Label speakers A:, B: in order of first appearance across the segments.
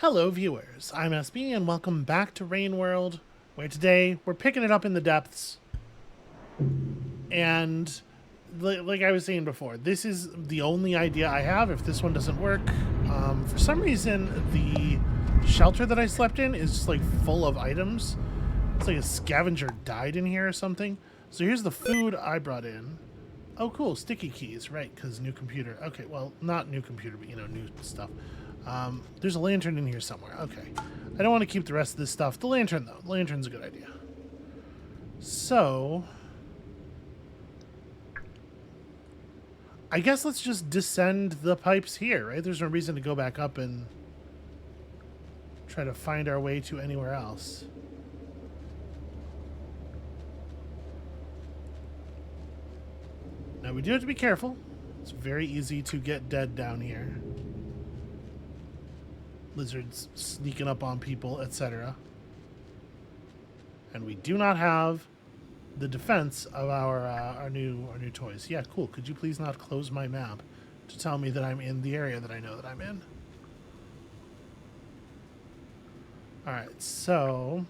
A: Hello, viewers. I'm SB, and welcome back to Rain World, where today we're picking it up in the depths. And like I was saying before, this is the only idea I have if this one doesn't work. For some reason, the shelter that I slept in is just like full of items. It's like a scavenger died in here or something. So here's the food I brought in. Oh, cool. Sticky keys, right, because new computer. Okay, well, not new computer, but, new stuff. There's a lantern in here somewhere. Okay. I don't want to keep the rest of this stuff. The lantern, though. The lantern's a good idea. So, I guess let's just descend the pipes here, right? There's no reason to go back up and try to find our way to anywhere else. Now, we do have to be careful. It's very easy to get dead down here. Lizards sneaking up on people, etc. And we do not have the defense of our new toys. Yeah, cool. Could you please not close my map to tell me that I'm in the area that I know that I'm in? All right, so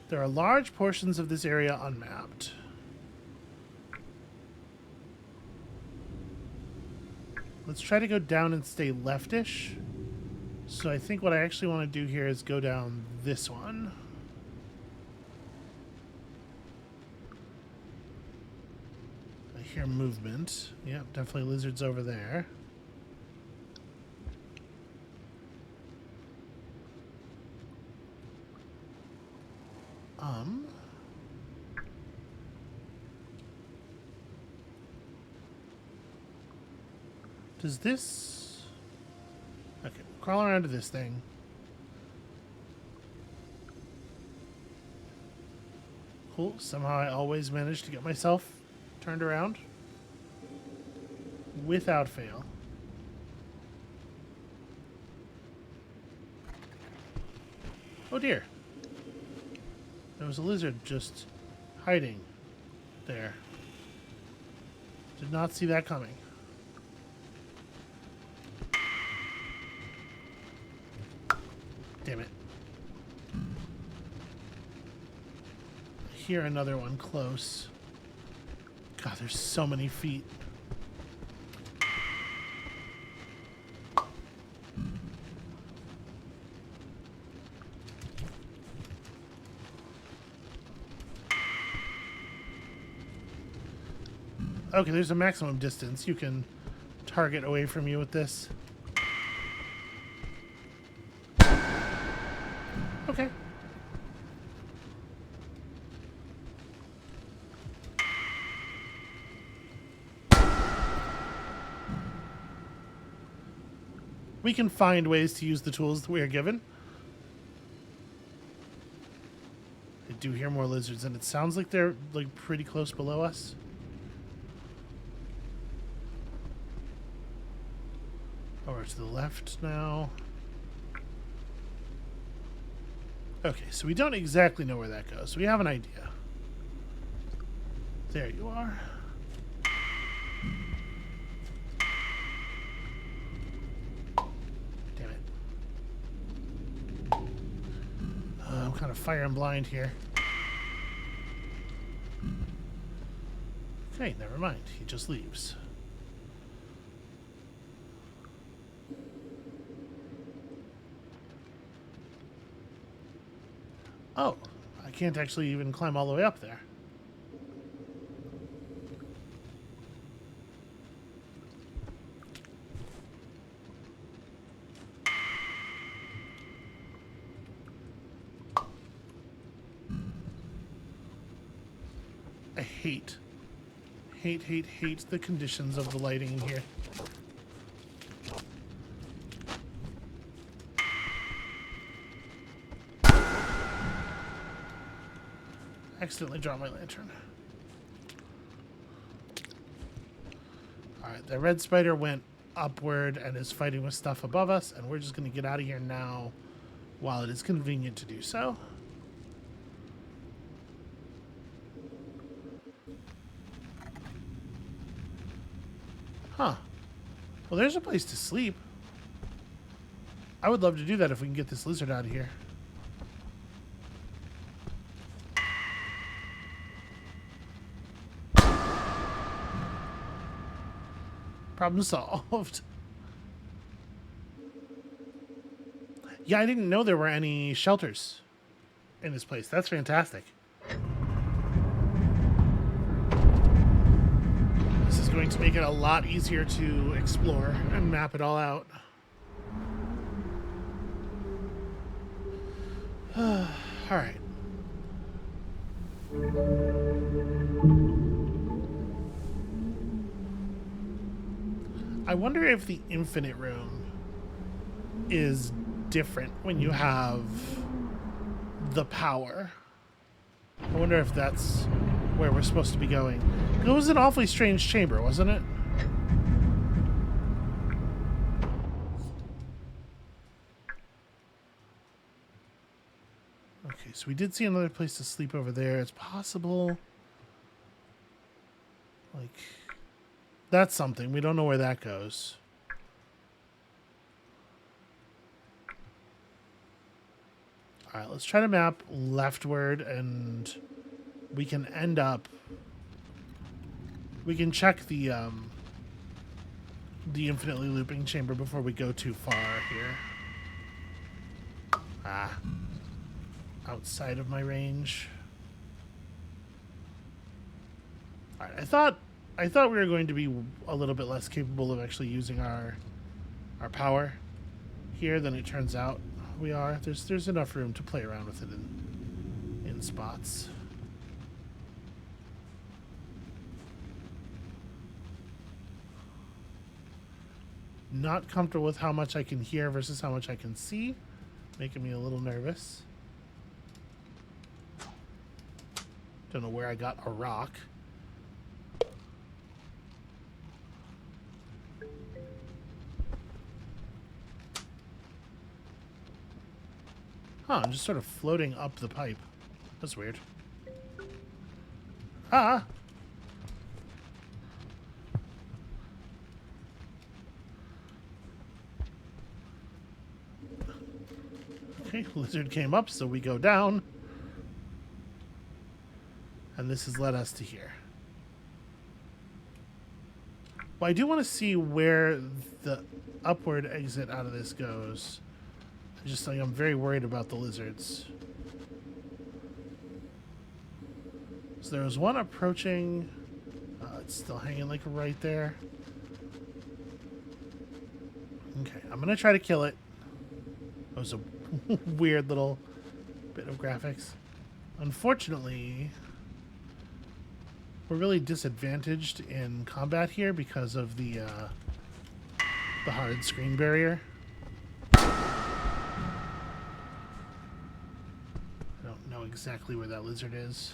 A: there are large portions of this area unmapped. Let's try to go down and stay leftish. So I think what I actually want to do here is go down this one. I hear movement. Yep, definitely lizards over there. Does this... Okay, crawl around to this thing. Cool. Somehow I always manage to get myself turned around. Without fail. Oh dear. There was a lizard just hiding there. Did not see that coming. Damn it. I hear another one close. God, there's so many feet. Okay, there's a maximum distance you can target away from you with this. Okay. We can find ways to use the tools that we are given. I do hear more lizards, and it sounds like they're like pretty close below us. Over to the left now. Okay, so we don't exactly know where that goes. We have an idea. There you are. Damn it. I'm kind of fire and blind here. Okay, never mind. He just leaves. Oh, I can't actually even climb all the way up there. I hate the conditions of the lighting in here. Accidentally dropped my lantern. Alright, the red spider went upward and is fighting with stuff above us, and we're just going to get out of here now while it is convenient to do so. Huh. Well, there's a place to sleep. I would love to do that if we can get this lizard out of here. Problem solved. Yeah, I didn't know there were any shelters in this place. That's fantastic. This is going to make it a lot easier to explore and map it all out. All right. I wonder if the infinite room is different when you have the power. I wonder if that's where we're supposed to be going. It was an awfully strange chamber, wasn't it? Okay, so we did see another place to sleep over there. It's possible. Like, that's something. We don't know where that goes. All right, let's try to map leftward, and we can end up. We can check the infinitely looping chamber before we go too far here. Ah, outside of my range. All right, I thought we were going to be a little bit less capable of actually using our power here than it turns out we are. There's enough room to play around with it in spots. Not comfortable with how much I can hear versus how much I can see, making me a little nervous. Don't know where I got a rock. Huh, I'm just sort of floating up the pipe. That's weird. Ah! Okay, lizard came up, so we go down. And this has led us to here. Well, I do want to see where the upward exit out of this goes. Just like I'm very worried about the lizards. So there was one approaching. It's still hanging like right there. Okay, I'm gonna try to kill it. That was a weird little bit of graphics. Unfortunately, we're really disadvantaged in combat here because of the hard screen barrier. Exactly where that lizard is.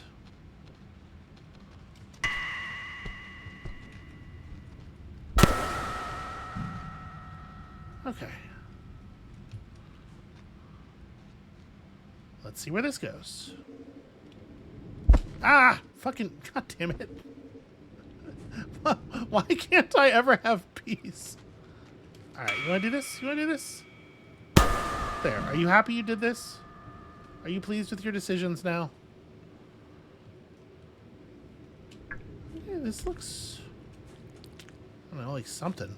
A: Okay. Let's see where this goes. Ah! Fucking... God damn it. Why can't I ever have peace? Alright, you wanna do this? You wanna do this? There. Are you happy you did this? Are you pleased with your decisions now? Yeah, this looks... I don't know, like something.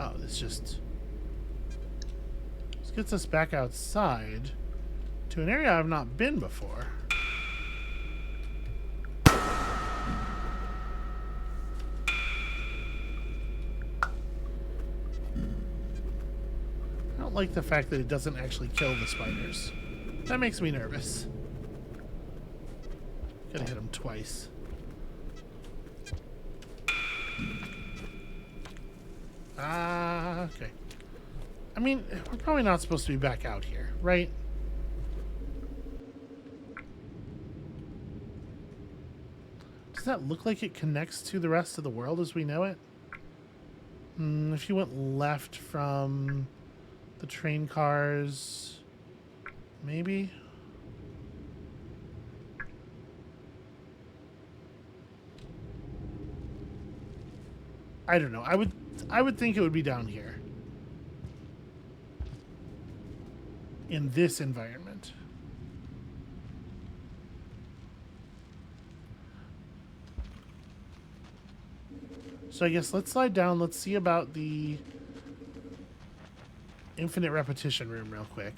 A: Oh, this just... This gets us back outside to an area I've not been before. Like the fact that it doesn't actually kill the spiders. That makes me nervous. Gotta hit him twice. Okay. I mean, we're probably not supposed to be back out here, right? Does that look like it connects to the rest of the world as we know it? If you went left from... the train cars, maybe. I don't know. I would think it would be down here. In this environment. So I guess let's slide down. Let's see about the infinite repetition room real quick.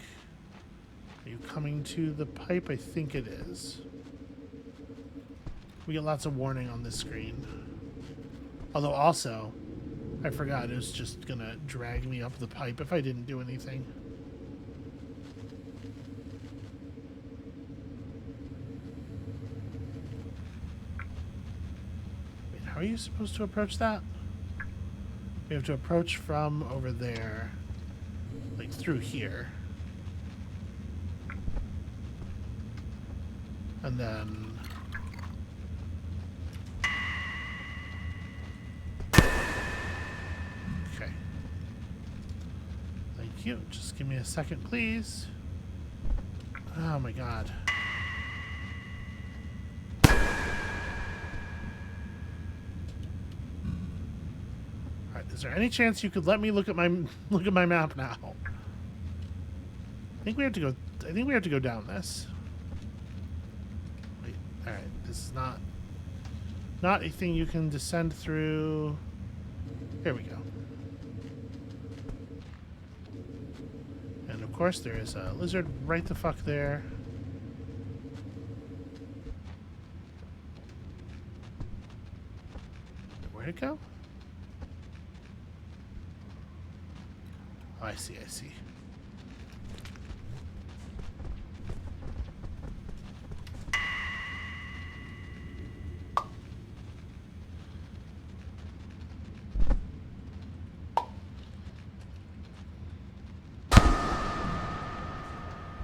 A: Are you coming to the pipe? I think it is. We get lots of warning on this screen. Although also, I forgot it was just gonna drag me up the pipe if I didn't do anything. Wait, how are you supposed to approach that? We have to approach from over there, like through here. And then... Okay. Thank you. Just give me a second, please. Oh my god. Alright, is there any chance you could let me look at my map now? I think we have to go down this. Alright, this is not a thing you can descend through. Here we go. And of course there is a lizard right the fuck there. Where'd it go? Oh, I see, I see.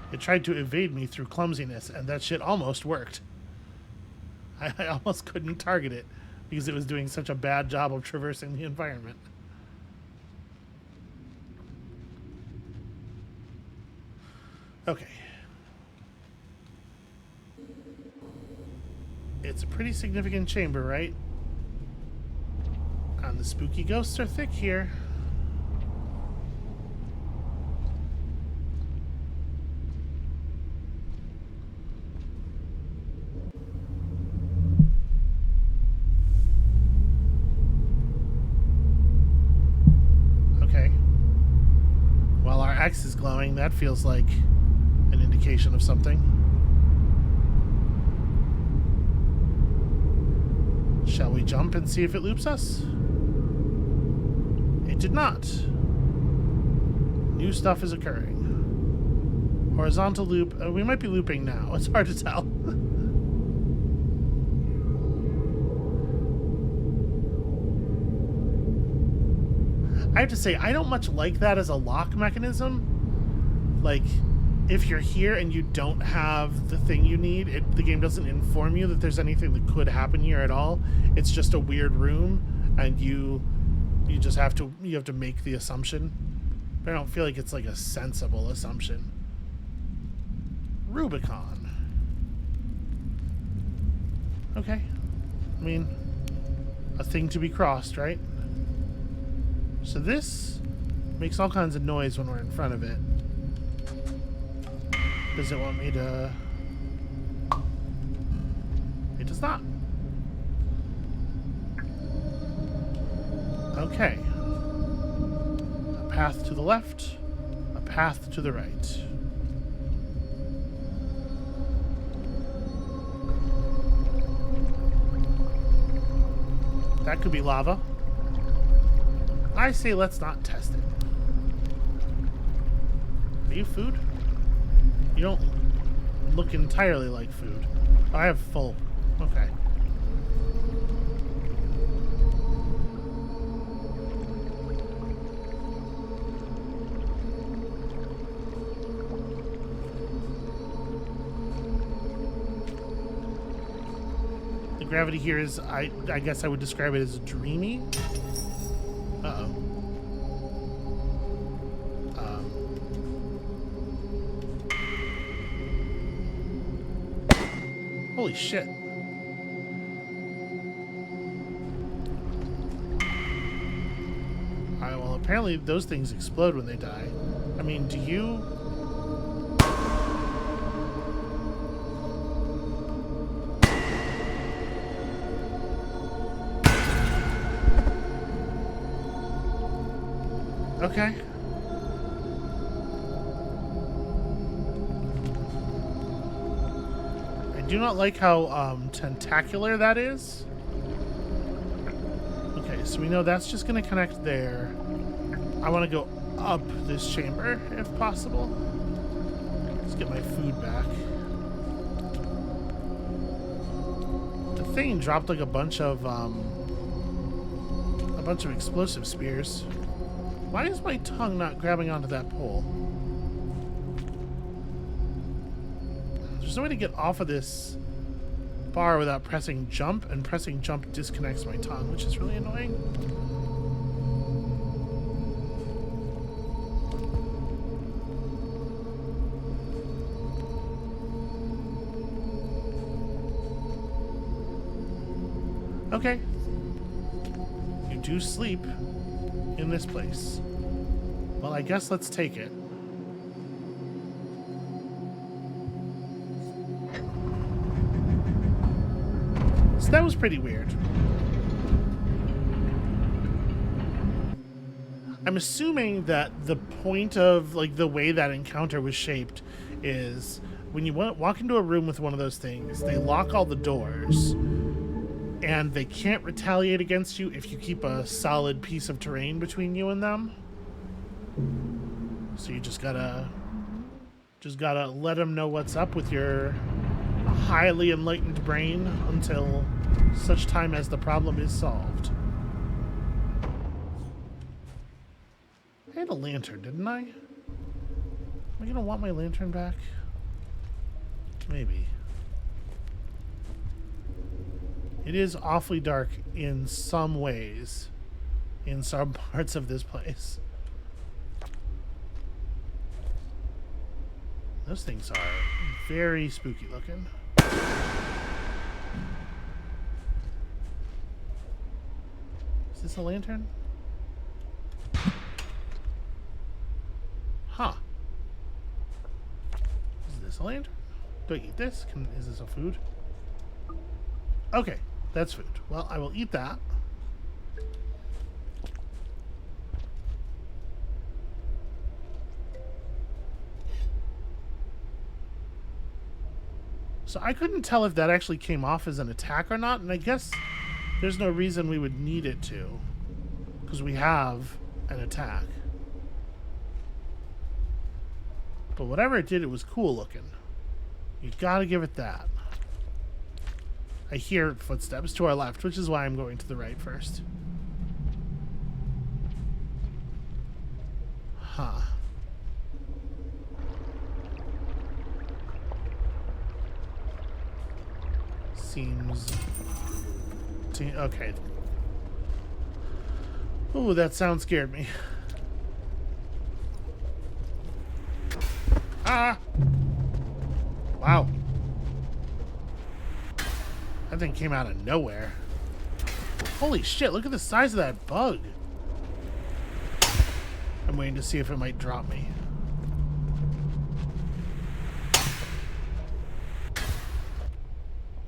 A: It tried to evade me through clumsiness, and that shit almost worked. I almost couldn't target it because it was doing such a bad job of traversing the environment. Okay. It's a pretty significant chamber, right? And the spooky ghosts are thick here. X is glowing. That feels like an indication of something. Shall we jump and see if it loops us? It did not. New stuff is occurring. Horizontal loop. We might be looping now. It's hard to tell. I have to say, I don't much like that as a lock mechanism. Like, if you're here and you don't have the thing you need, the game doesn't inform you that there's anything that could happen here at all. It's just a weird room, and you just have to make the assumption. But I don't feel like it's like a sensible assumption. Rubicon. Okay. I mean, a thing to be crossed, right? So this makes all kinds of noise when we're in front of it. Does it want me to... It does not. Okay. A path to the left, a path to the right. That could be lava. I say let's not test it. Are you food? You don't look entirely like food. Oh, I have full. Okay. The gravity here is, I guess I would describe it as dreamy. Uh-oh. Holy shit. apparently those things explode when they die. I mean, do you... Okay. I do not like how tentacular that is. Okay, so we know that's just going to connect there. I want to go up this chamber if possible. Let's get my food back. The thing dropped like a bunch of explosive spears. Why is my tongue not grabbing onto that pole? There's no way to get off of this bar without pressing jump, and pressing jump disconnects my tongue, which is really annoying. Okay. You do sleep in this place. Well, I guess let's take it. So that was pretty weird. I'm assuming that the point of, like, the way that encounter was shaped is when you walk into a room with one of those things, they lock all the doors, and they can't retaliate against you if you keep a solid piece of terrain between you and them. So you just gotta let them know what's up with your highly enlightened brain until such time as the problem is solved. I had a lantern, didn't I? Am I gonna want my lantern back? Maybe. It is awfully dark in some ways, in some parts of this place. Those things are very spooky looking. Is this a lantern? Huh. Is this a lantern? Do I eat this? Is this a food? Okay. That's food. Well, I will eat that. So I couldn't tell if that actually came off as an attack or not, and I guess there's no reason we would need it to, because we have an attack. But whatever it did, it was cool looking. You gotta give it that. I hear footsteps to our left, which is why I'm going to the right first. Huh. Seems... Okay. Ooh, that sound scared me. Ah! Wow. That thing came out of nowhere. Holy shit, look at the size of that bug. I'm waiting to see if it might drop me.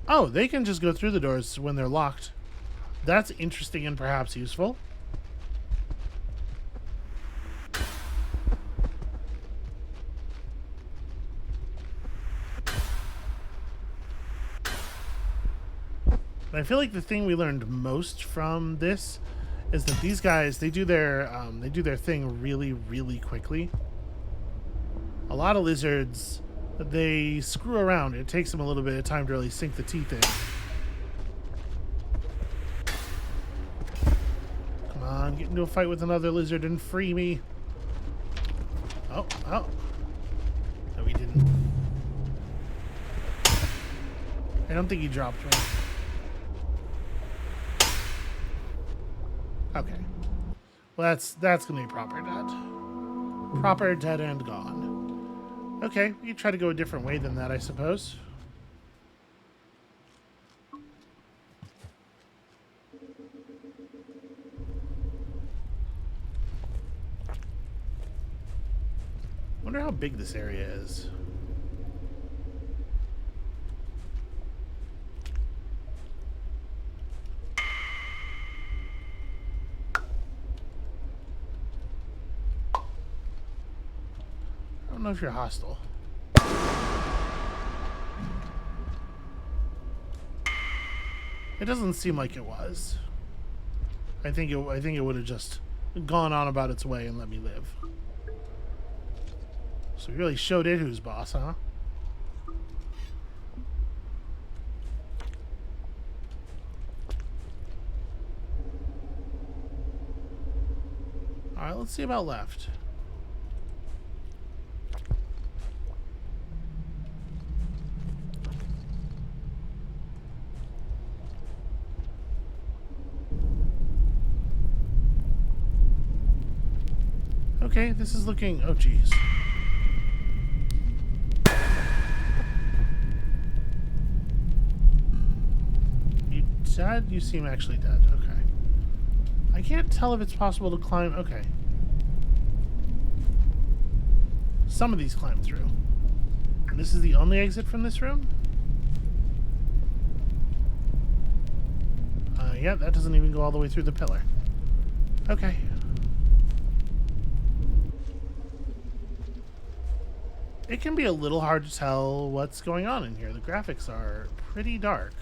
A: Oh, they can just go through the doors when they're locked. That's interesting and perhaps useful. I feel like the thing we learned most from this is that these guys, they do their thing really, really quickly. A lot of lizards, they screw around. It takes them a little bit of time to really sink the teeth in. Come on, get into a fight with another lizard and free me. Oh. No, he didn't. I don't think he dropped me. Okay. Well, that's gonna be proper dead. Proper dead and gone. Okay, we can try to go a different way than that, I suppose. big this area is. I don't know if you're hostile. It doesn't seem like it was. I think it would have just gone on about its way and let me live. So we really showed it who's boss, huh? Alright, let's see about left. Okay, this is looking... Oh, jeez. You dead? You seem actually dead. Okay. I can't tell if it's possible to climb... Okay. Some of these climb through. And this is the only exit from this room? Yeah, that doesn't even go all the way through the pillar. Okay. It can be a little hard to tell what's going on in here. The graphics are pretty dark.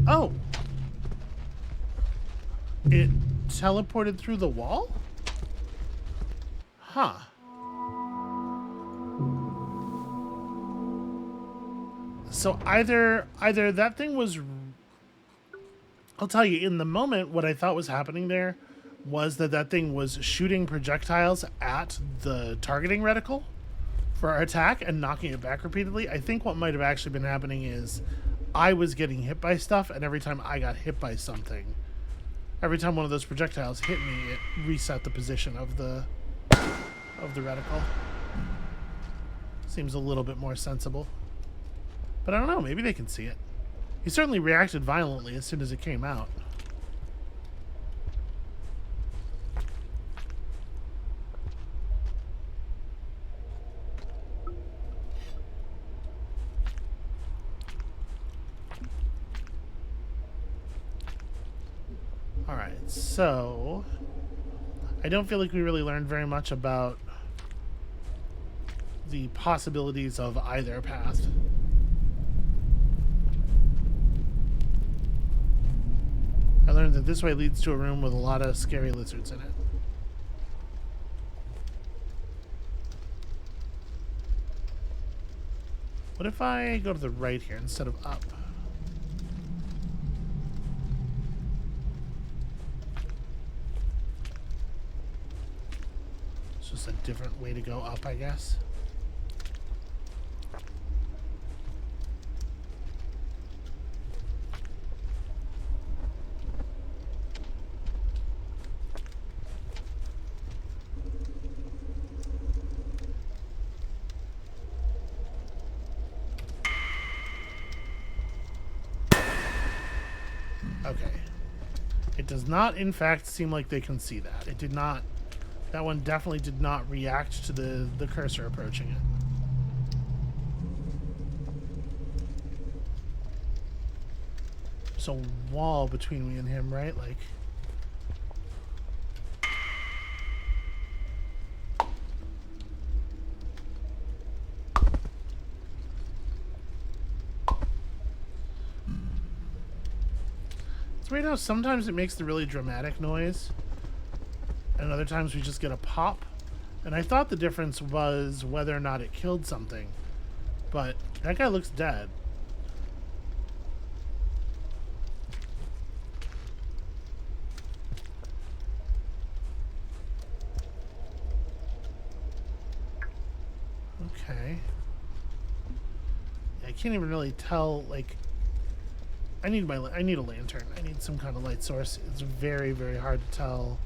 A: Oh! It teleported through the wall? Huh. So either that thing was... I'll tell you, in the moment, what I thought was happening there was that thing was shooting projectiles at the targeting reticle for our attack and knocking it back repeatedly. I think what might have actually been happening is I was getting hit by stuff, and every time I got hit by something, every time one of those projectiles hit me, it reset the position of the reticle. Seems a little bit more sensible. But I don't know, maybe they can see it. He certainly reacted violently as soon as it came out. Alright, so... I don't feel like we really learned very much about the possibilities of either path. I learned that this way leads to a room with a lot of scary lizards in it. What if I go to the right here instead of up? It's just a different way to go up, I guess. Okay. It does not, in fact, seem like they can see that. It did not... That one definitely did not react to the cursor approaching it. There's a wall between me and him, right? Like... It's weird how sometimes it makes the really dramatic noise, and other times we just get a pop. And I thought the difference was whether or not it killed something, but that guy looks dead. Okay. I can't even really tell, like... I need a lantern. I need some kind of light source. It's very, very hard to tell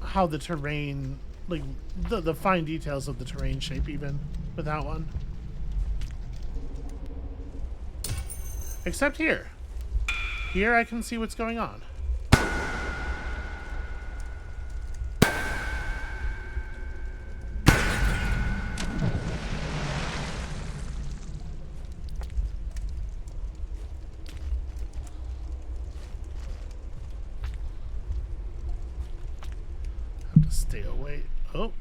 A: how the terrain, like the fine details of the terrain shape even with that one. Except here. Here I can see what's going on. Have to stay away. Oh.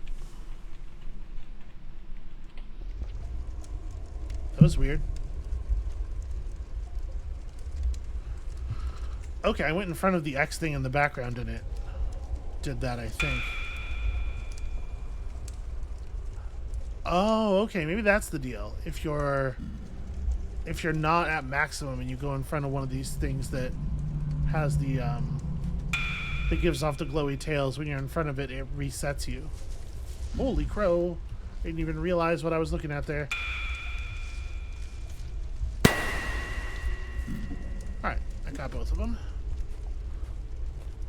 A: That was weird. Okay, I went in front of the X thing in the background and it did that, I think. Oh, okay, maybe that's the deal. If you're not at maximum and you go in front of one of these things that has the that gives off the glowy tails, when you're in front of it, it resets you. Holy crow. I didn't even realize what I was looking at there. Alright, I got both of them.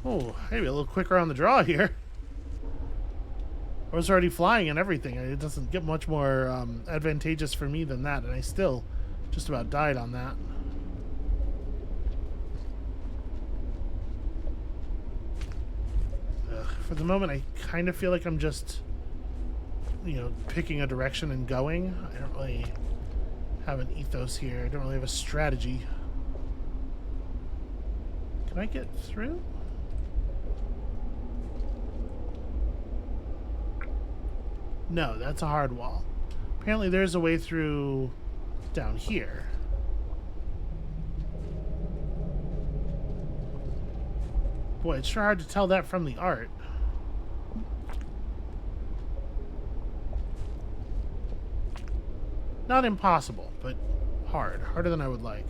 A: Oh, maybe a little quicker on the draw here. I was already flying and everything. It doesn't get much more advantageous for me than that, and I still just about died on that. For the moment, I kind of feel like I'm just, you know, picking a direction and going. I don't really have an ethos here. I don't really have a strategy. Can I get through? No, that's a hard wall. Apparently there's a way through down here. Boy, it's sure hard to tell that from the art. Not impossible, but hard. Harder than I would like.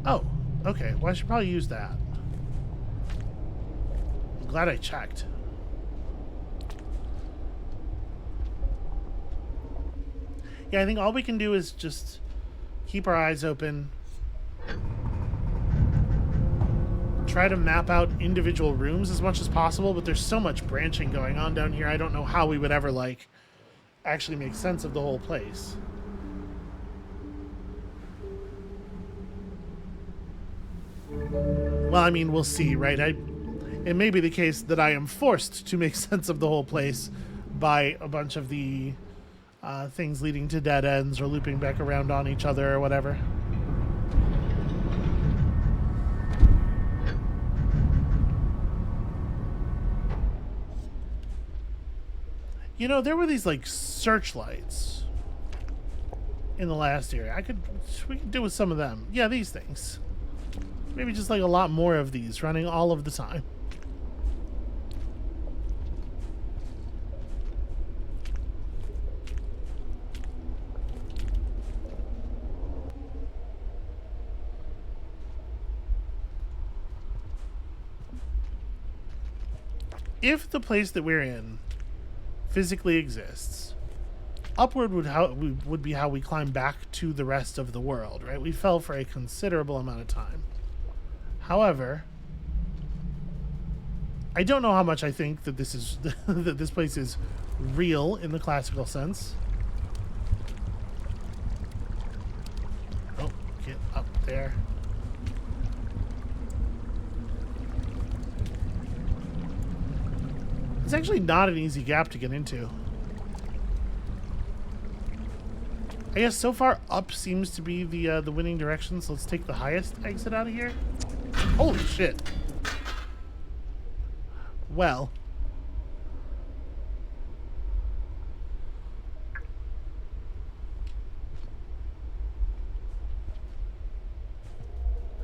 A: Oh, okay. Well, I should probably use that. I'm glad I checked. Yeah, I think all we can do is just keep our eyes open. Try to map out individual rooms as much as possible, but there's so much branching going on down here, I don't know how we would ever, like, actually make sense of the whole place. Well, I mean, we'll see, right? It may be the case that I am forced to make sense of the whole place by a bunch of the things leading to dead ends or looping back around on each other or whatever. You know, there were these, like, searchlights in the last area. We could do with some of them. Yeah, these things. Maybe just, like, a lot more of these running all of the time. If the place that we're in physically exists, upward would be how we climb back to the rest of the world, right? We fell for a considerable amount of time. However, I don't know how much I think that this is that this place is real in the classical sense. Oh, get up there. It's actually not an easy gap to get into. I guess so far up seems to be the winning direction, so let's take the highest exit out of here. Holy shit. Well.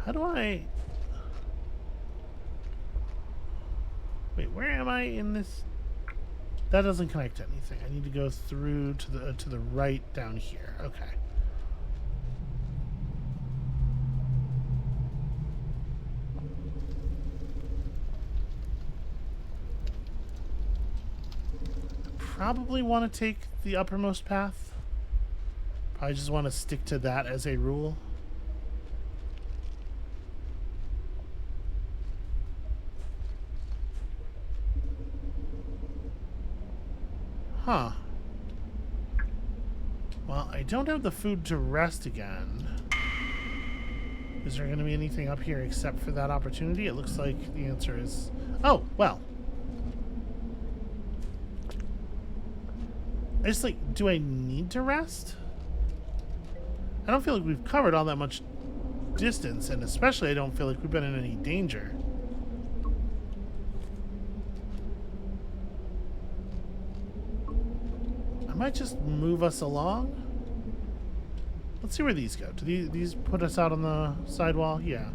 A: How do I... Wait, where am I in this? That doesn't connect to anything. I need to go through to the right down here. Okay. Probably want to take the uppermost path. I just want to stick to that as a rule. Huh. Well, I don't have the food to rest again. Is there going to be anything up here except for that opportunity? It looks like the answer is... Oh, well. I just, like, do I need to rest? I don't feel like we've covered all that much distance, and especially I don't feel like we've been in any danger. I might just move us along. Let's see where these go. Do these put us out on the sidewall? Yeah.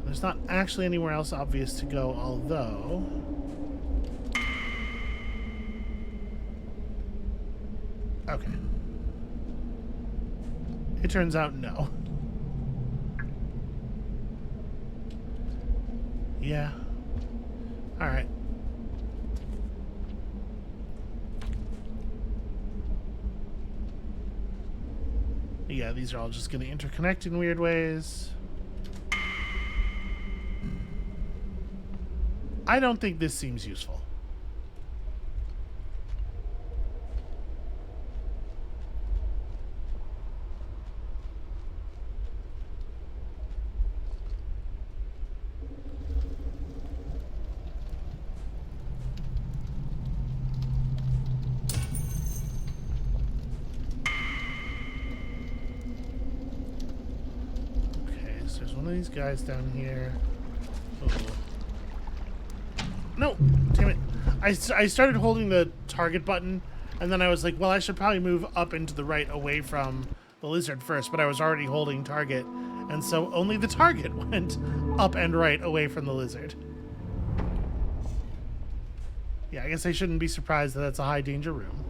A: There's not actually anywhere else obvious to go, although... Okay. It turns out no. Yeah. Alright. Yeah, these are all just going to interconnect in weird ways. I don't think this seems useful. These guys down here. Oh. No! Damn it. I started holding the target button, and then I was like, well, I should probably move up and to the right away from the lizard first, but I was already holding target, and so only the target went up and right away from the lizard. Yeah, I guess I shouldn't be surprised that that's a high danger room.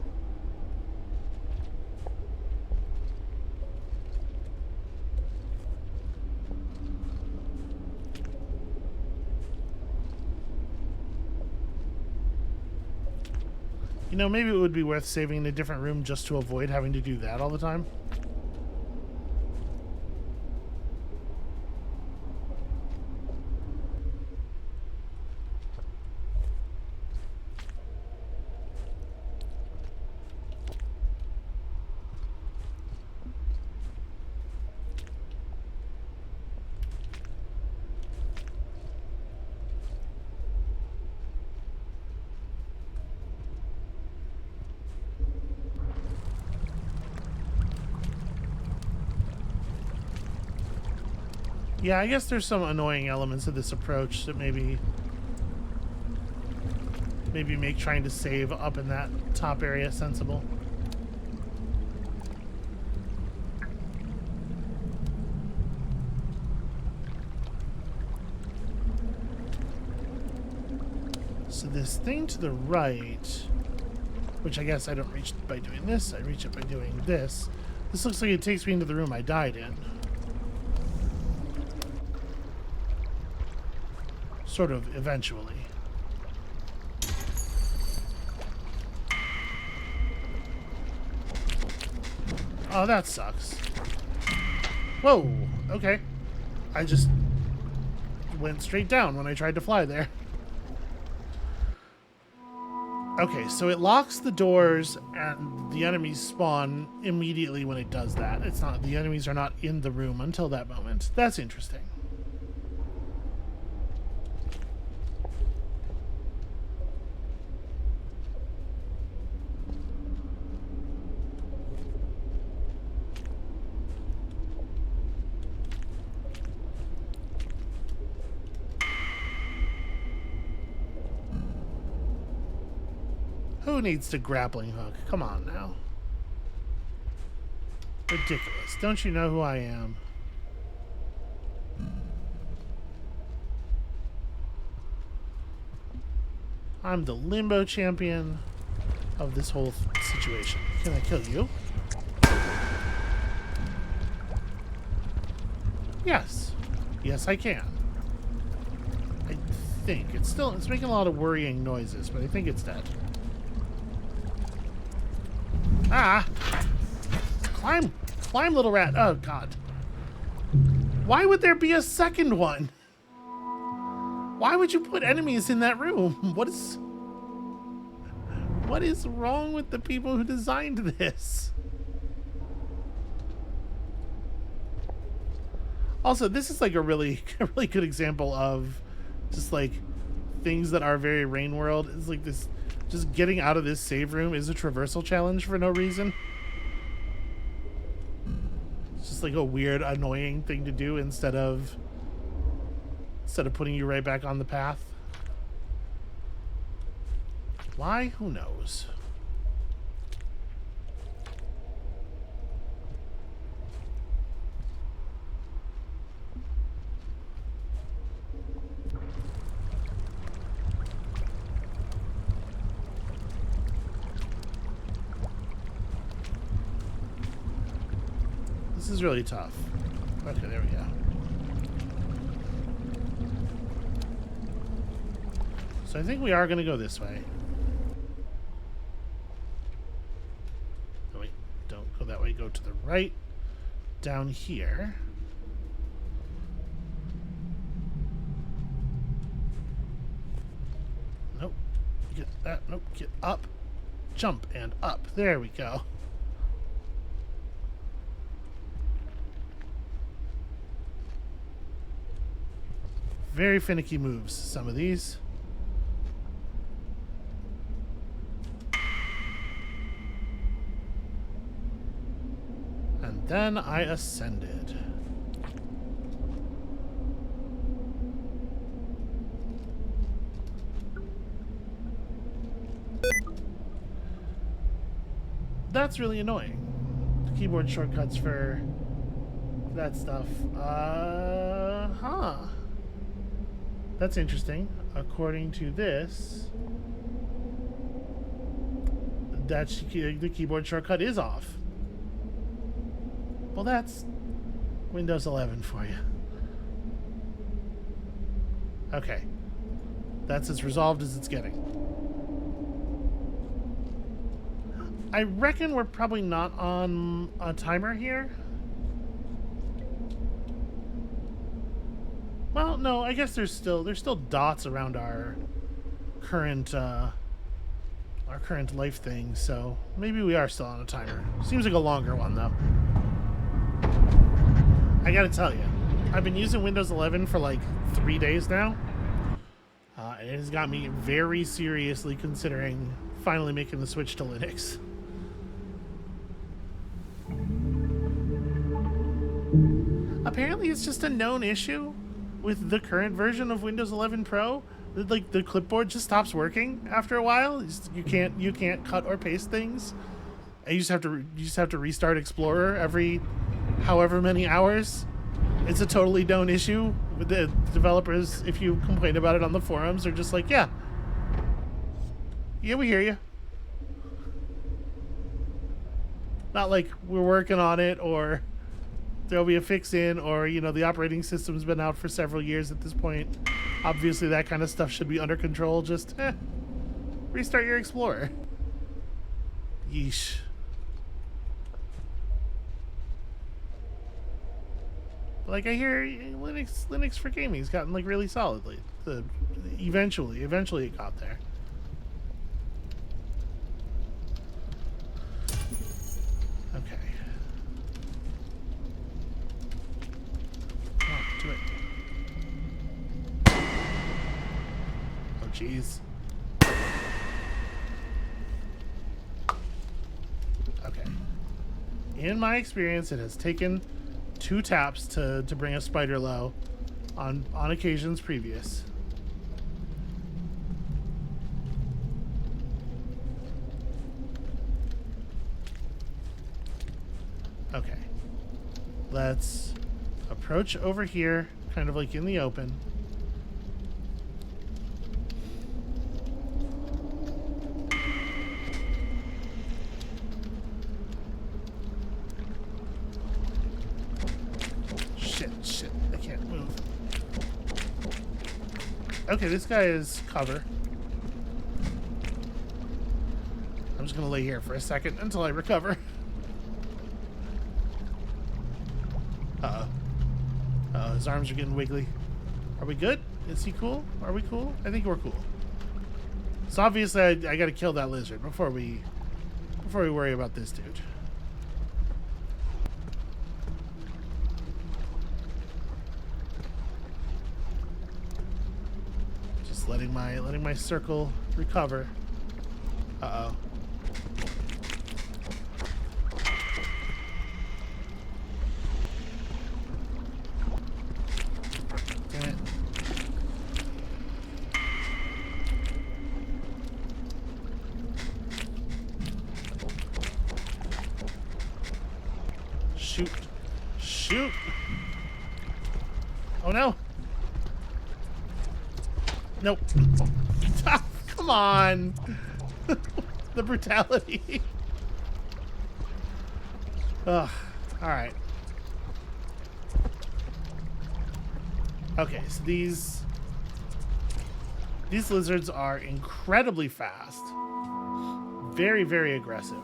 A: You know, maybe it would be worth saving a different room just to avoid having to do that all the time. Yeah, I guess there's some annoying elements of this approach that maybe make trying to save up in that top area sensible. So this thing to the right, which I guess I don't reach by doing this, I reach it by doing this. This looks like it takes me into the room I died in. Sort of, eventually. Oh, that sucks. Whoa, okay. I just went straight down when I tried to fly there. Okay, so it locks the doors and the enemies spawn immediately when it does that. It's not, the enemies are not in the room until that moment. That's interesting. Who needs the grappling hook? Come on now. Ridiculous. Don't you know who I am? I'm the limbo champion of this whole situation. Can I kill you? Yes. Yes, I can. I think. It's making a lot of worrying noises, but I think it's dead. Ah! Climb! Climb, little rat! Oh, God. Why would there be a second one? Why would you put enemies in that room? What is wrong with the people who designed this? Also, this is like a really good example of just like things that are very Rain World. It's like this, just getting out of this save room is a traversal challenge for no reason. It's just like a weird, annoying thing to do instead of putting you right back on the path. Why? Who knows? This is really tough. Okay, there we go. So I think we are going to go this way. Oh, wait, don't go that way. Go to the right. Down here. Nope. Get that. Nope. Get up. Jump and up. There we go. Very finicky moves, some of these. And then I ascended. That's really annoying. Keyboard shortcuts for that stuff. Huh. That's interesting. According to this, the keyboard shortcut is off. Well, that's Windows 11 for you. Okay. That's as resolved as it's getting. I reckon we're probably not on a timer here. Well, no, I guess there's still dots around our current life thing, so maybe we are still on a timer. Seems like a longer one though. I gotta tell you, I've been using Windows 11 for like 3 days now. And it has got me very seriously considering finally making the switch to Linux. Apparently it's just a known issue with the current version of Windows 11 Pro. Like the clipboard just stops working after a while. You can't cut or paste things. And you just have to restart Explorer every however many hours. It's a totally known issue. The developers, if you complain about it on the forums, are just like, yeah, we hear you. Not like we're working on it, or there'll be a fix in, or the operating system's been out for several years at this point. Obviously that kind of stuff should be under control. Just restart your Explorer. Yeesh. Like, I hear Linux for gaming's gotten like really solidly. Eventually it got there. Okay. Come on, do it. Oh, jeez. Okay. In my experience, it has taken 2 taps to bring a spider low on occasions previous. Okay. Let's approach over here, kind of like in the open. Shit, I can't move. Okay, this guy is cover. I'm just just gonna lay here for a second until I recover. Uh-oh. His arms are getting wiggly. Are we good? Is he cool? Are we cool? I think we're cool. So obviously I gotta kill that lizard before we worry about this dude. Just letting my circle recover. Uh-oh. Damn it. Shoot. Shoot. Oh no. Nope. Come on. The brutality. Ugh. Alright. Okay, so these lizards are incredibly fast. Very, very aggressive.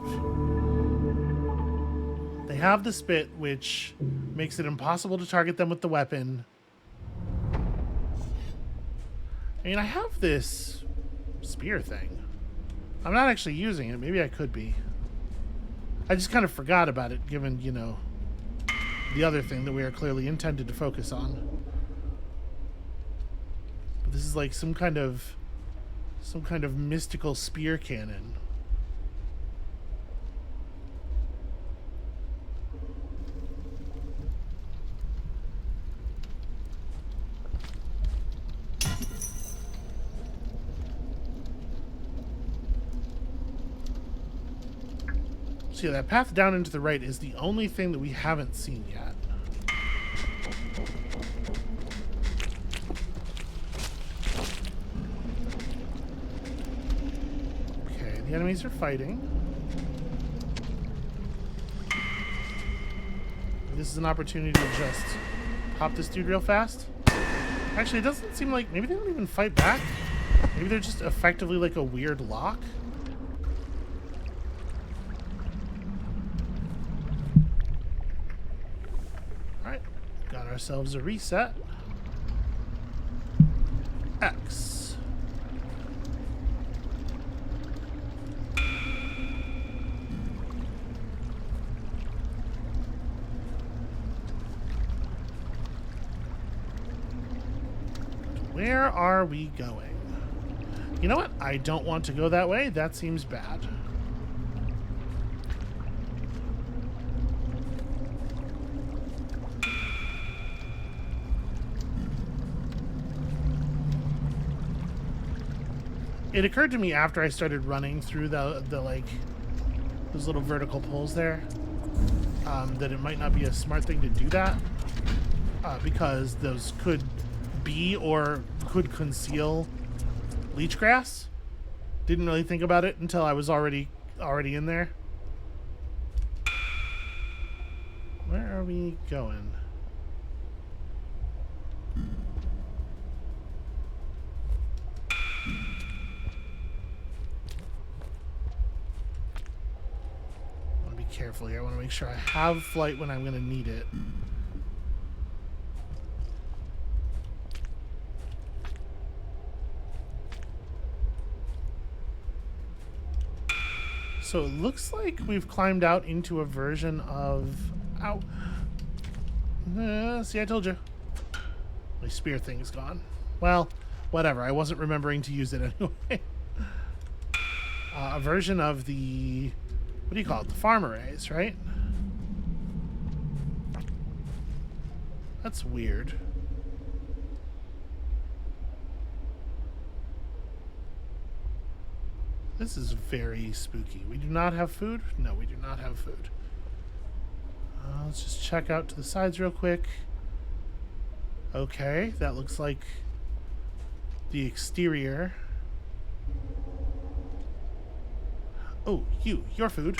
A: They have the spit, which makes it impossible to target them with the weapon. I mean, I have this spear thing. I'm not actually using it. Maybe I could be. I just kind of forgot about it, given, you know, the other thing that we are clearly intended to focus on. But this is like some kind of mystical spear cannon. So yeah, that path down into the right is the only thing that we haven't seen yet. Okay, the enemies are fighting. This is an opportunity to just pop this dude real fast. Actually, it doesn't seem like... Maybe they don't even fight back. Maybe they're just effectively like a weird lock. Ourselves a reset. X. Where are we going? You know what? I don't want to go that way. That seems bad. It occurred to me after I started running through the like those little vertical pulls there, that it might not be a smart thing to do that, because those could be or could conceal leech grass. Didn't really think about it until I was already in there. Where are we going? Careful here. I want to make sure I have flight when I'm going to need it. So it looks like we've climbed out into a version of... Ow. See, I told you. My spear thing is gone. Well, whatever. I wasn't remembering to use it anyway. A version of the... What do you call it? The farm arrays, right? That's weird. This is very spooky. We do not have food? No, we do not have food. Let's just check out to the sides real quick. Okay, that looks like the exterior. Oh, your food.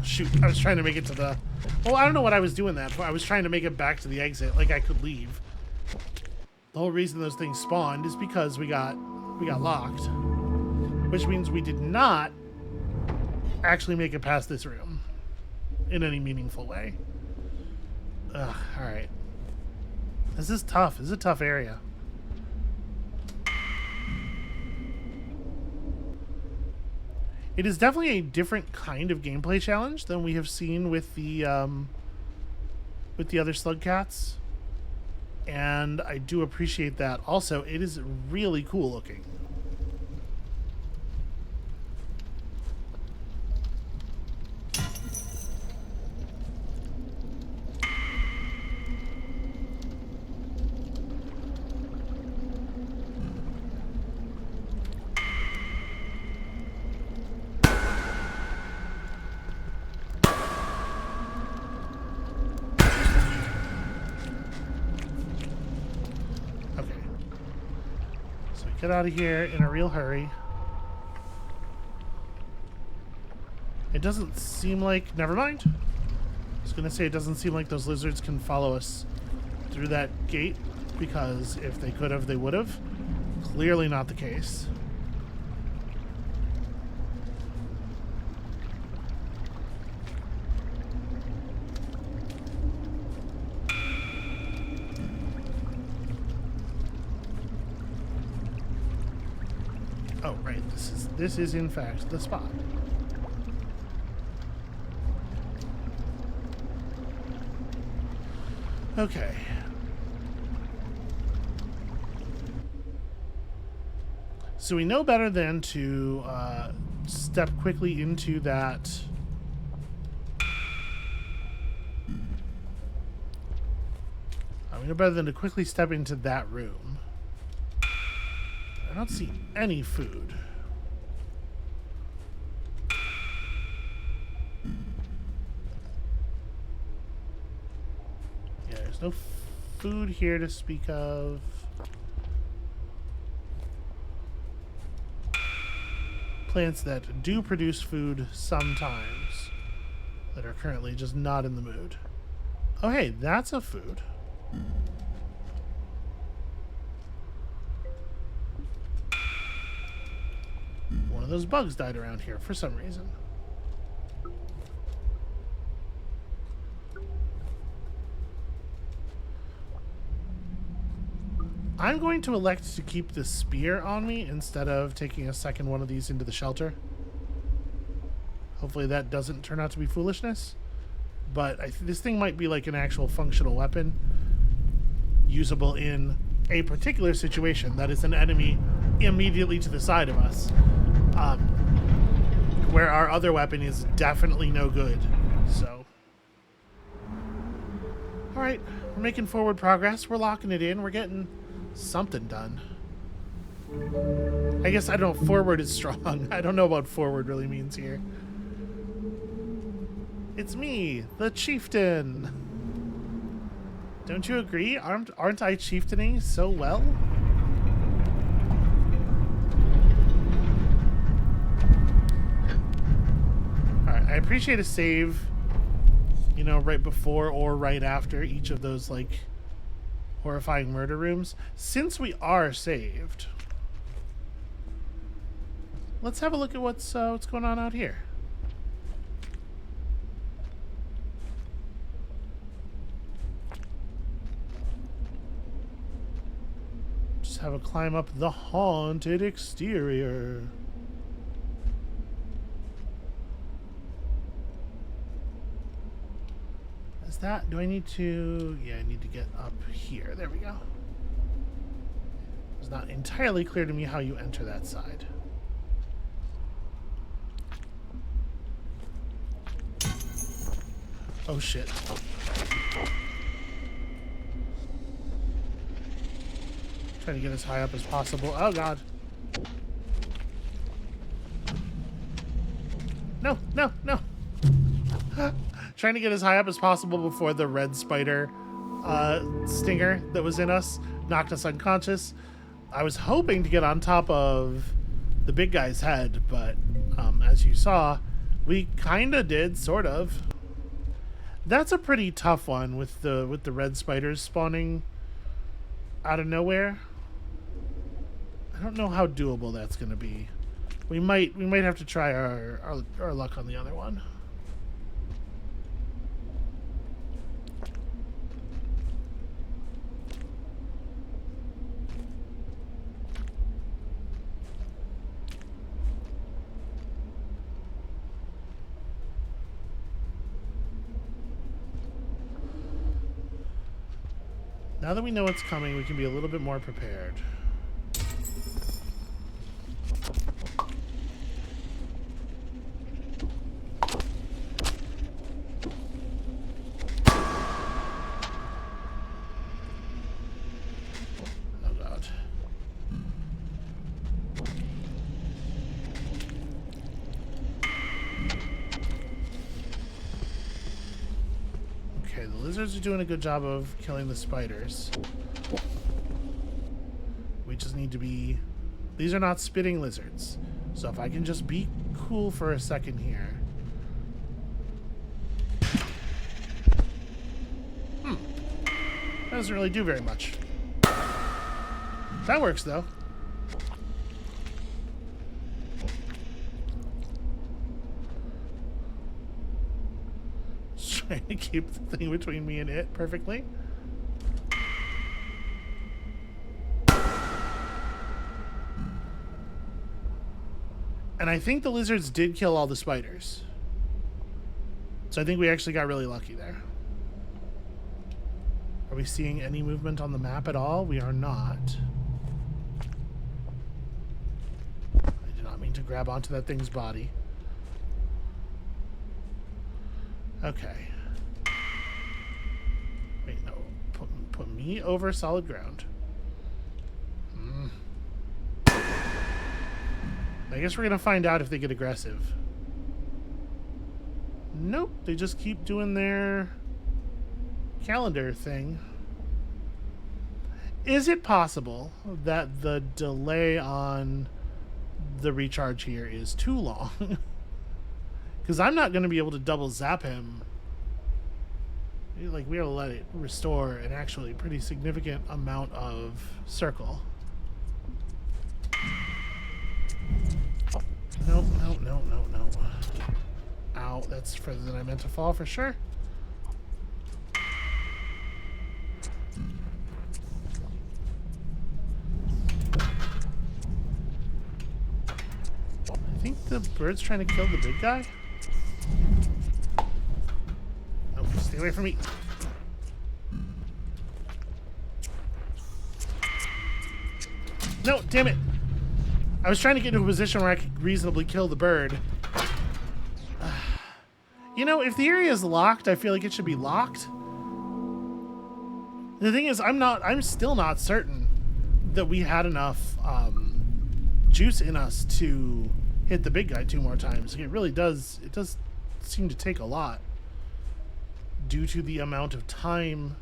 A: Shoot, I was trying to make it to the Well, I don't know what I was doing that for. I was trying to make it back to the exit, like I could leave. The whole reason those things spawned is because we got locked. Which means we did not actually make it past this room in any meaningful way. Ugh, alright. This is tough. This is a tough area. It is definitely a different kind of gameplay challenge than we have seen with the other slugcats, and I do appreciate that. Also, it is really cool looking. Get out of here in a real hurry. It doesn't seem like... Never mind. I was going to say it doesn't seem like those lizards can follow us through that gate, because if they could have, they would have. Clearly not the case. Oh, right. This is in fact the spot. Okay. So we know better than to step quickly into that. We know better than to quickly step into that room. I don't see any food. Yeah, there's no food here to speak of. Plants that do produce food sometimes, that are currently just not in the mood. Oh, hey, that's a food. One of those bugs died around here for some reason. I'm going to elect to keep the spear on me instead of taking a second one of these into the shelter. Hopefully that doesn't turn out to be foolishness. But this thing might be like an actual functional weapon, usable in a particular situation that is an enemy immediately to the side of us, where our other weapon is definitely no good. So, all right, we're making forward progress. We're locking it in. We're getting something done. I guess I don't know. Forward is strong. I don't know what forward really means here. It's me, the chieftain. Don't you agree? Aren't I chieftaining so well? Alright, I appreciate a save, you know, right before or right after each of those, like, horrifying murder rooms. Since we are saved, let's have a look at what's going on out here. Have a climb up the haunted exterior. Is that, do I need to, yeah, I need to get up here. There we go. It's not entirely clear to me how you enter that side. Oh shit. Trying to get as high up as possible. Oh god. No, no, no. Trying to get as high up as possible before the red spider stinger that was in us knocked us unconscious. I was hoping to get on top of the big guy's head, but as you saw, we kinda did, sort of. That's a pretty tough one with the red spiders spawning out of nowhere. I don't know how doable that's going to be. We might have to try our luck on the other one. Now that we know what's coming, we can be a little bit more prepared. Oh God. Okay, the lizards are doing a good job of killing the spiders. We just need to be... These are not spitting lizards. So if I can just be cool for a second here. That doesn't really do very much. That works, though. Just trying to keep the thing between me and it perfectly. And I think the lizards did kill all the spiders. So I think we actually got really lucky there. Are we seeing any movement on the map at all? We are not. I did not mean to grab onto that thing's body. Okay. Wait, no. Put me over solid ground. I guess we're gonna find out if they get aggressive. Nope, they just keep doing their calendar thing. Is it possible that the delay on the recharge here is too long? Because I'm not gonna be able to double zap him. Like, we gotta let it restore an actually pretty significant amount of circle. No. Ow, that's further than I meant to fall for sure. I think the bird's trying to kill the big guy. Oh, stay away from me. No, damn it. I was trying to get into a position where I could reasonably kill the bird. You know, if the area is locked, I feel like it should be locked. The thing is, I'm still not certain that we had enough juice in us to hit the big guy 2 more times. It really does, it does seem to take a lot due to the amount of time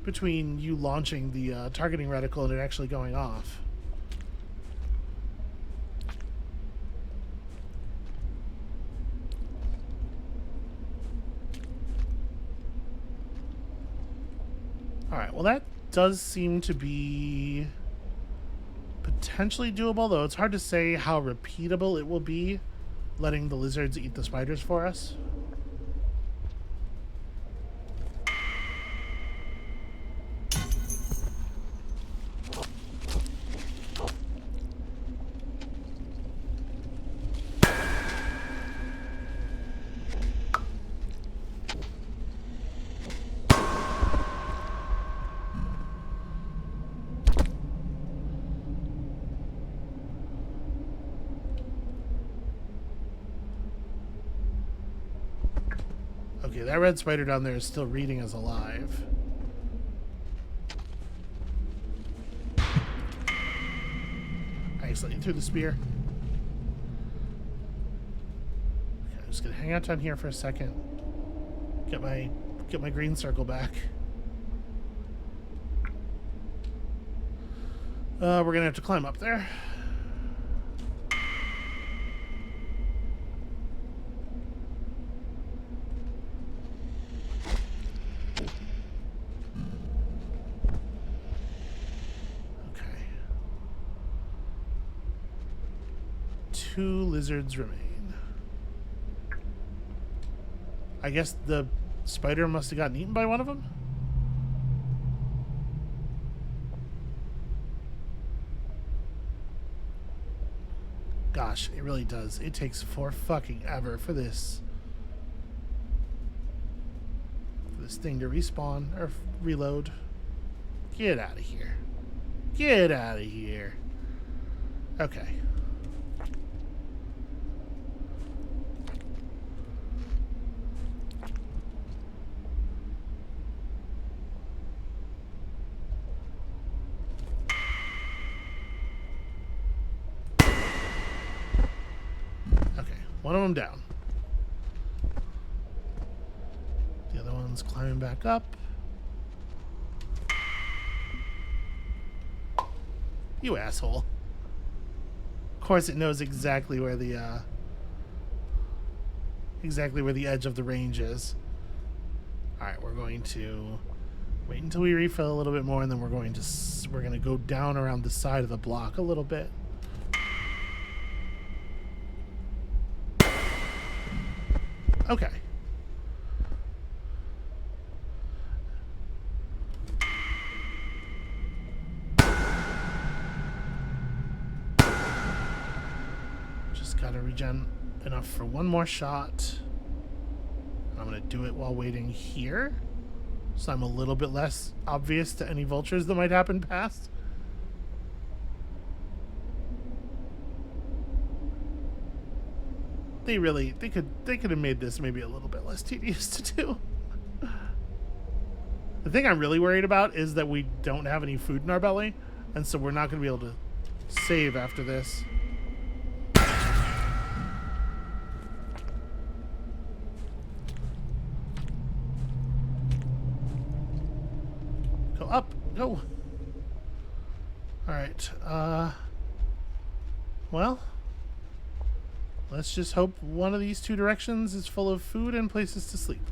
A: between you launching the targeting reticle and it actually going off. Alright, well that does seem to be potentially doable, though it's hard to say how repeatable it will be letting the lizards eat the spiders for us. Okay, that red spider down there is still reading as alive. I accidentally threw the spear. Okay, I'm just gonna hang out down here for a second. Get my green circle back. We're gonna have to climb up there. 2 lizards remain. I guess the spider must have gotten eaten by one of them? Gosh, it really does. It takes for fucking ever for this thing to respawn or reload. Get out of here. Get out of here. Okay. Okay, one of them down. The other one's climbing back up. You asshole. Of course it knows exactly where the edge of the range is. Alright, we're going to wait until we refill a little bit more, and then we're going to go down around the side of the block a little bit. Okay. Gotta regen enough for one more shot. I'm gonna do it while waiting here, so I'm a little bit less obvious to any vultures that might happen past. They could have made this maybe a little bit less tedious to do. The thing I'm really worried about is that we don't have any food in our belly, and so we're not gonna be able to save after this. Up, go. All right. Well, let's just hope one of these 2 directions is full of food and places to sleep.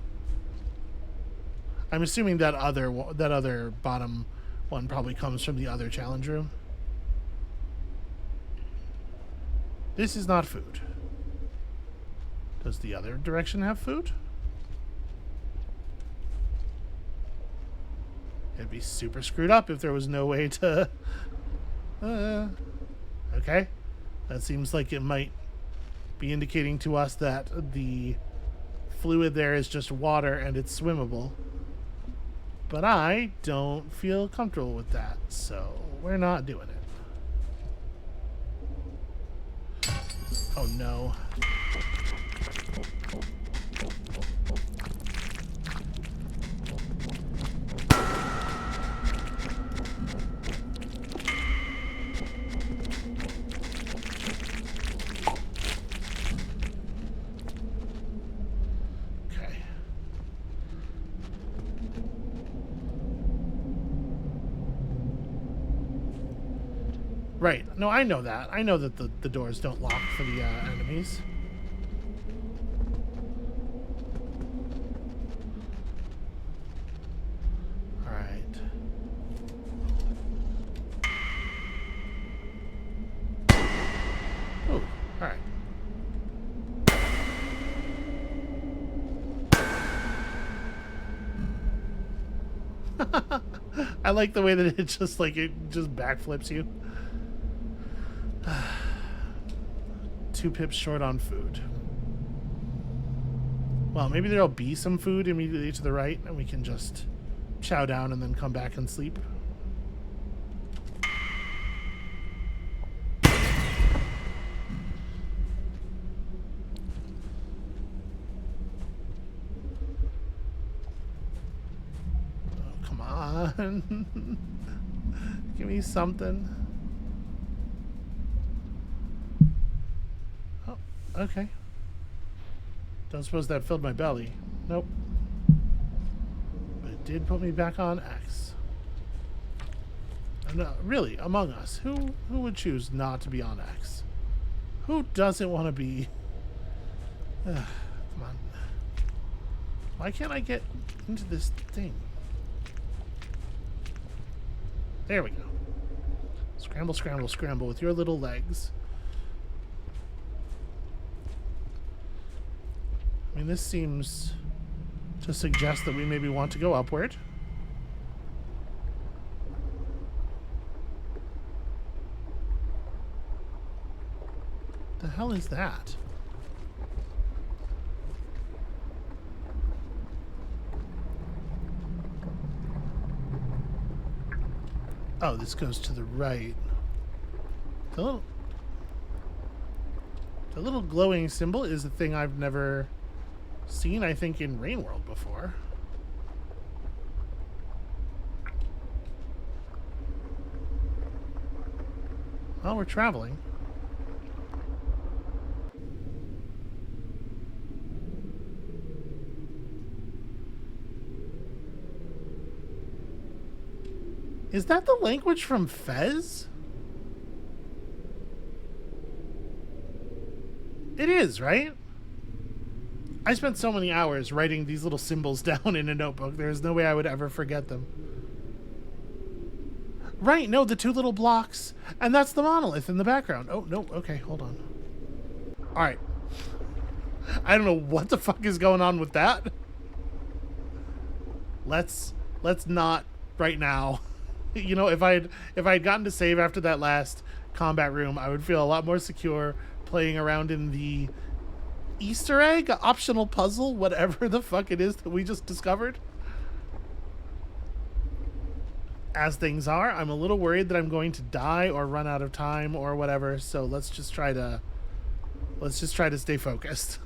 A: I'm assuming that other bottom one probably comes from the other challenge room. This is not food. Does the other direction have food? It'd be super screwed up if there was no way to... okay. That seems like it might be indicating to us that the fluid there is just water and it's swimmable. But I don't feel comfortable with that, so we're not doing it. Oh no. Right. No, I know that. I know that the doors don't lock for the enemies. All right. Oh, all right. I like the way that it just backflips you. 2 pips short on food. Well, maybe there'll be some food immediately to the right, and we can just chow down and then come back and sleep. Oh, come on. Give me something. Okay. Don't suppose that filled my belly. Nope. But it did put me back on X. No, really, among us, who would choose not to be on X? Who doesn't want to be... come on. Why can't I get into this thing? There we go. Scramble, scramble, scramble with your little legs. I mean, this seems to suggest that we maybe want to go upward. The hell is that? Oh, this goes to the right. The little glowing symbol is a thing I've never seen, I think, in Rain World before. Well, we're traveling. Is that the language from Fez? It is, right? I spent so many hours writing these little symbols down in a notebook. There's no way I would ever forget them. Right, no, the two little blocks. And that's the monolith in the background. Oh, no, okay, hold on. Alright. I don't know what the fuck is going on with that. Let's not right now. You know, if I'd gotten to save after that last combat room, I would feel a lot more secure playing around in the Easter egg optional puzzle, whatever the fuck it is that we just discovered. As things are, I'm a little worried that I'm going to die or run out of time or whatever, so let's just try to stay focused.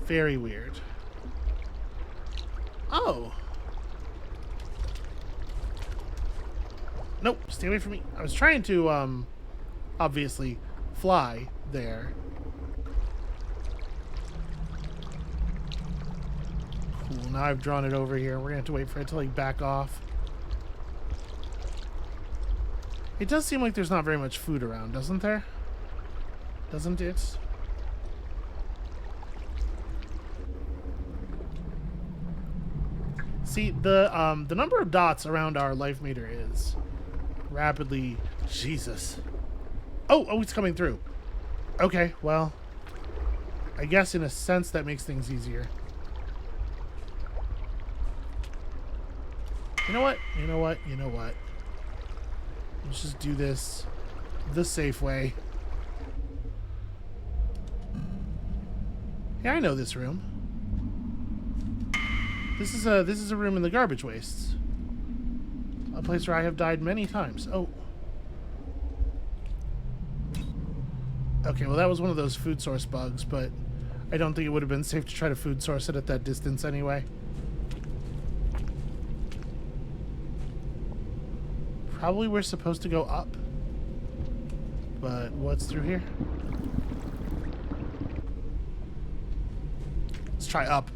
A: Very weird. Oh. Nope, stay away from me. I was trying to, obviously, fly there. Cool, now I've drawn it over here. We're gonna have to wait for it to, like, back off. It does seem like there's not very much food around, doesn't there? Doesn't it? See, the number of dots around our life meter is rapidly... Jesus. Oh, it's coming through. Okay, well, I guess in a sense that makes things easier. You know what? Let's just do this the safe way. Yeah, I know this room. This is a room in the garbage wastes. A place where I have died many times. Oh. Okay, well that was one of those food source bugs, but I don't think it would have been safe to try to food source it at that distance anyway. Probably we're supposed to go up. But what's through here? Let's try up.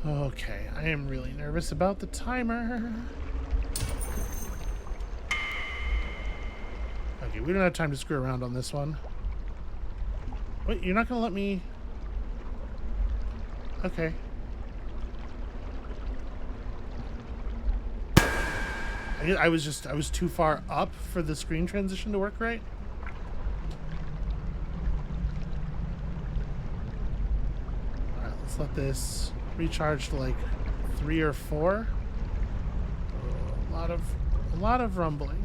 A: Okay, I am really nervous about the timer. Okay, we don't have time to screw around on this one. Wait, you're not gonna let me... Okay. I was too far up for the screen transition to work right. Alright, let's let this recharge to like 3 or 4. Oh, a lot of rumbling,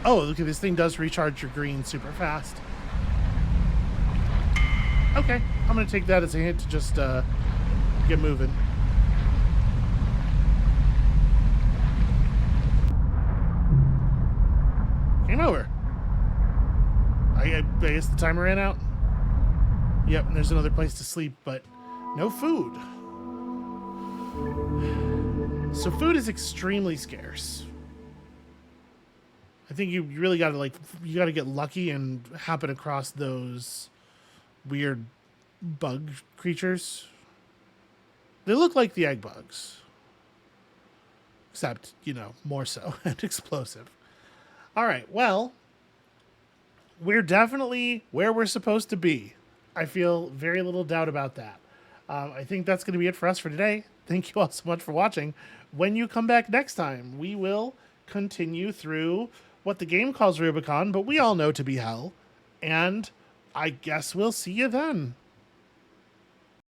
A: Oh, look at this thing does recharge your green super fast. Okay, I'm gonna take that as a hint to just get moving. Game over. I guess the timer ran out. Yep, and there's another place to sleep, but no food. So food is extremely scarce. I think you really got to you got to get lucky and happen across those weird bug creatures. They look like the egg bugs, except, more so and explosive. All right, well, we're definitely where we're supposed to be. I feel very little doubt about that. I think that's going to be it for us for today. Thank you all so much for watching. When you come back next time, we will continue through what the game calls Rubicon, but we all know to be hell. And I guess we'll see you then.